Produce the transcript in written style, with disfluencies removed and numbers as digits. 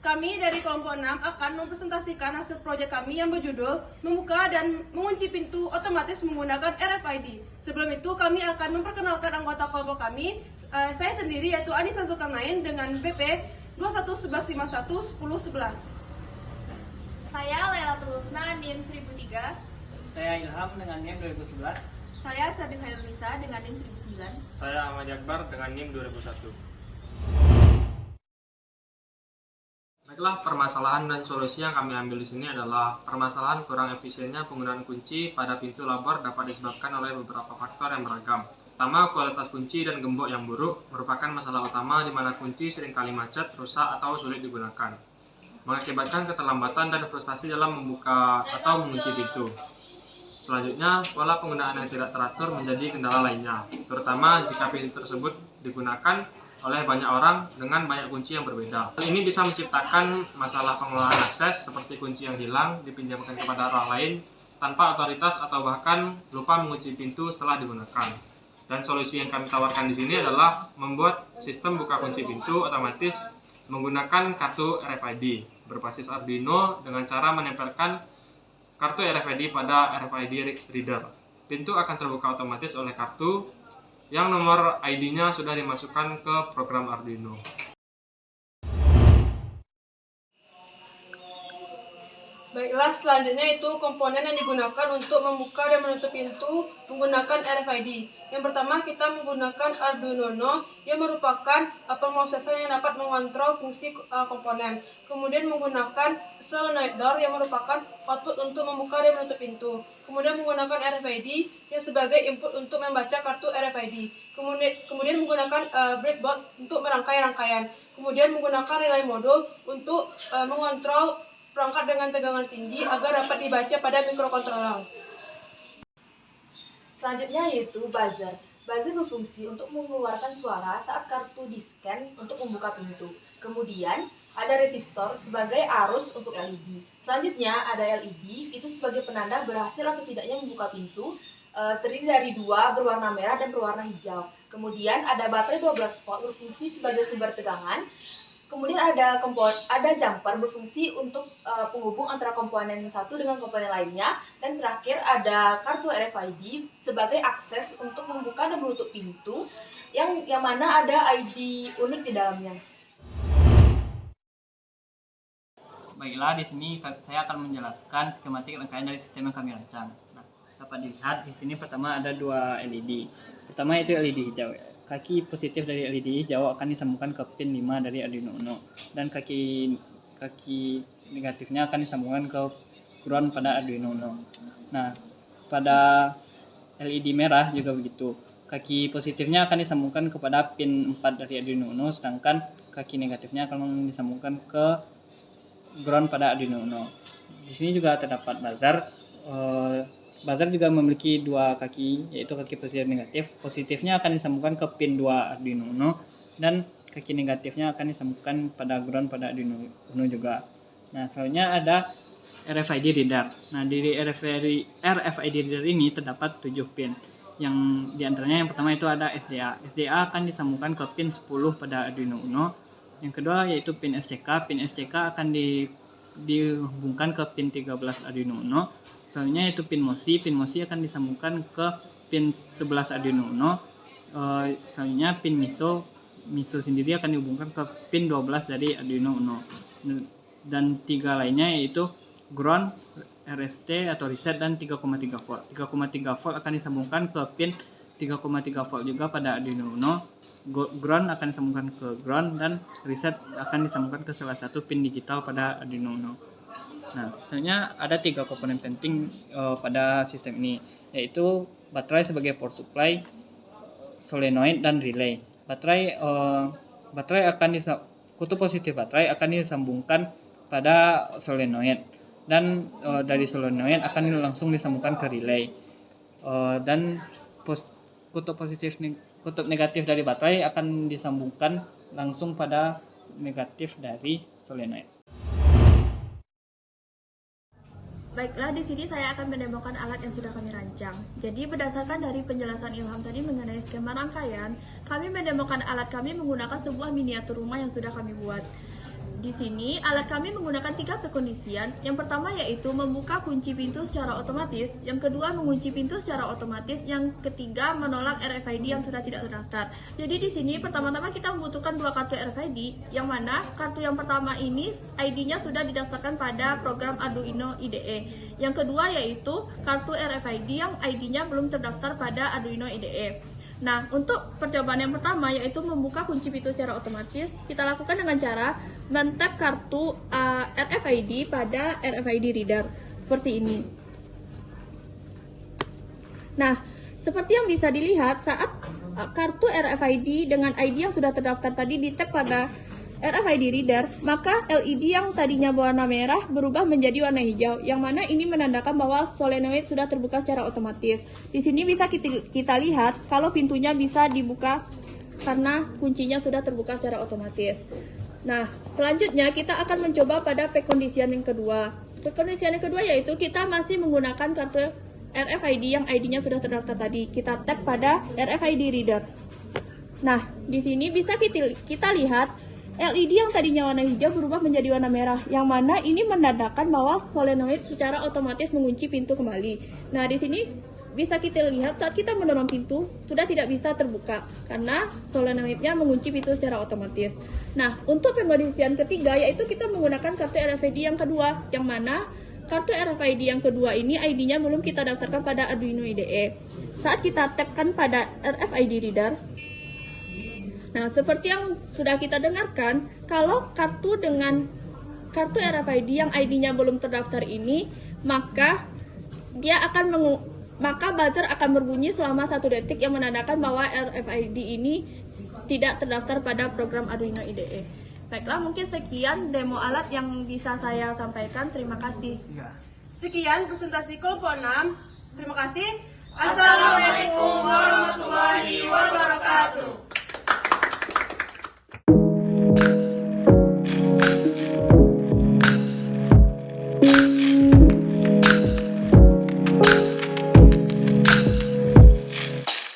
Kami dari kelompok 6 akan mempresentasikan hasil proyek kami yang berjudul membuka dan mengunci pintu otomatis menggunakan RFID. Sebelum itu kami akan memperkenalkan anggota kelompok kami. Saya sendiri yaitu Anissa Zulkarnain dengan BP 2111511011. Saya Lailatul Husna, NIM 1003. Saya Ilham dengan NIM 2011. Saya Sadin Hairunisa dengan NIM 1009. Saya Ahmad Akbar dengan NIM 2001. Baiklah, permasalahan dan solusi yang kami ambil di sini adalah permasalahan kurang efisiennya penggunaan kunci pada pintu labor dapat disebabkan oleh beberapa faktor yang beragam. Pertama, kualitas kunci dan gembok yang buruk merupakan masalah utama di mana kunci seringkali macet, rusak, atau sulit digunakan, mengakibatkan keterlambatan dan frustasi dalam membuka atau mengunci pintu. Selanjutnya, pola penggunaan yang tidak teratur menjadi kendala lainnya, terutama jika pintu tersebut digunakan oleh banyak orang dengan banyak kunci yang berbeda. Hal ini bisa menciptakan masalah pengelolaan akses seperti kunci yang hilang dipinjamkan kepada orang lain tanpa otoritas atau bahkan lupa mengunci pintu setelah digunakan. Dan solusi yang kami tawarkan di sini adalah membuat sistem buka kunci pintu otomatis menggunakan kartu RFID berbasis Arduino dengan cara menempelkan kartu RFID pada RFID reader. Pintu akan terbuka otomatis oleh kartu yang nomor ID-nya sudah dimasukkan ke program Arduino. Baiklah, selanjutnya itu komponen yang digunakan untuk membuka dan menutup pintu menggunakan RFID. Yang pertama, kita menggunakan Arduino Uno yang merupakan pemrosesor yang dapat mengontrol fungsi komponen. Kemudian menggunakan solenoid door yang merupakan output untuk membuka dan menutup pintu. Kemudian menggunakan RFID yang sebagai input untuk membaca kartu RFID. Kemudian menggunakan breadboard untuk merangkai rangkaian. Kemudian menggunakan relay module untuk mengontrol perangkat dengan tegangan tinggi agar dapat dibaca pada mikrokontroler. Selanjutnya yaitu buzzer. Buzzer berfungsi untuk mengeluarkan suara saat kartu di-scan untuk membuka pintu. Kemudian ada resistor sebagai arus untuk LED. Selanjutnya ada LED, itu sebagai penanda berhasil atau tidaknya membuka pintu, terdiri dari dua berwarna merah dan berwarna hijau. Kemudian ada baterai 12 volt berfungsi sebagai sumber tegangan. Kemudian ada jumper berfungsi untuk penghubung antara komponen satu dengan komponen lainnya. Dan terakhir ada kartu RFID sebagai akses untuk membuka dan menutup pintu yang mana ada ID unik di dalamnya. Baiklah, di sini saya akan menjelaskan skematik rangkaian dari sistem yang kami rancang. Nah, dapat dilihat di sini pertama ada dua LED. Pertama itu LED hijau. Kaki positif dari LED hijau akan disambungkan ke pin 5 dari Arduino Uno dan kaki negatifnya akan disambungkan ke ground pada Arduino Uno. Nah, pada LED merah juga begitu. Kaki positifnya akan disambungkan kepada pin 4 dari Arduino Uno, sedangkan kaki negatifnya akan disambungkan ke ground pada Arduino Uno. Di sini juga terdapat buzzer. Buzzer juga memiliki dua kaki, yaitu kaki positif dan negatif. Positifnya akan disambungkan ke pin 2 Arduino Uno dan kaki negatifnya akan disambungkan pada ground pada Arduino Uno juga. Nah, selanjutnya ada RFID reader. Nah, di RFID reader ini terdapat 7 pin. Yang diantaranya yang pertama itu ada SDA. SDA akan disambungkan ke pin 10 pada Arduino Uno. Yang kedua yaitu pin SCK. Pin SCK akan dihubungkan ke pin 13 Arduino Uno. Selanjutnya itu pin MOSI. Pin MOSI akan disambungkan ke pin 11 Arduino Uno. Selanjutnya pin MISO. MISO sendiri akan dihubungkan ke pin 12 dari Arduino Uno. Dan 3 lainnya yaitu ground, RST atau reset dan 3,3 volt. 3,3 volt akan disambungkan ke pin 3,3 volt juga pada Arduino Uno. Ground akan disambungkan ke ground dan reset akan disambungkan ke salah satu pin digital pada Arduino Uno. Nah, sebenarnya ada 3 komponen penting pada sistem ini, yaitu baterai sebagai power supply, solenoid dan relay. Baterai akan kutub positif baterai akan disambungkan pada solenoid dan dari solenoid akan langsung disambungkan ke relay. Dan kutub negatif dari baterai akan disambungkan langsung pada negatif dari solenoid. Baiklah, di sini saya akan mendemokan alat yang sudah kami rancang. Jadi berdasarkan dari penjelasan Ilham tadi mengenai skema rangkaian, kami mendemokan alat kami menggunakan sebuah miniatur rumah yang sudah kami buat. di sini alat kami menggunakan 3 prekondisian. Yang pertama yaitu membuka kunci pintu secara otomatis, yang kedua mengunci pintu secara otomatis, yang ketiga menolak RFID yang sudah tidak terdaftar. Jadi di sini pertama-tama kita membutuhkan 2 kartu RFID, yang mana kartu yang pertama ini ID-nya sudah didaftarkan pada program Arduino IDE. Yang kedua yaitu kartu RFID yang ID-nya belum terdaftar pada Arduino IDE. Nah, untuk percobaan yang pertama yaitu membuka kunci pintu secara otomatis, kita lakukan dengan cara men-tap kartu RFID pada RFID reader seperti ini. Nah, seperti yang bisa dilihat saat kartu RFID dengan ID yang sudah terdaftar tadi di-tap pada RFID reader, maka LED yang tadinya berwarna merah berubah menjadi warna hijau, yang mana ini menandakan bahwa solenoid sudah terbuka secara otomatis. Di sini bisa kita lihat kalau pintunya bisa dibuka karena kuncinya sudah terbuka secara otomatis. Nah, selanjutnya kita akan mencoba pada prekondisian yang kedua. Prekondisian yang kedua yaitu kita masih menggunakan kartu RFID yang ID-nya sudah terdaftar tadi. Kita tap pada RFID reader. Nah, di sini bisa kita lihat LED yang tadinya warna hijau berubah menjadi warna merah, yang mana ini menandakan bahwa solenoid secara otomatis mengunci pintu kembali. Nah, di sini bisa kita lihat saat kita mendorong pintu sudah tidak bisa terbuka karena solenoidnya mengunci pintu secara otomatis. Nah, untuk pengkondisian ketiga yaitu kita menggunakan kartu RFID yang kedua, yang mana kartu RFID yang kedua ini ID-nya belum kita daftarkan pada Arduino IDE. Saat kita tap-kan pada RFID reader, nah, seperti yang sudah kita dengarkan, kalau kartu RFID yang ID-nya belum terdaftar ini, maka buzzer akan berbunyi selama 1 detik yang menandakan bahwa RFID ini tidak terdaftar pada program Arduino IDE. Baiklah, mungkin sekian demo alat yang bisa saya sampaikan. Terima kasih. Sekian presentasi kelompok 6. Terima kasih. Assalamualaikum.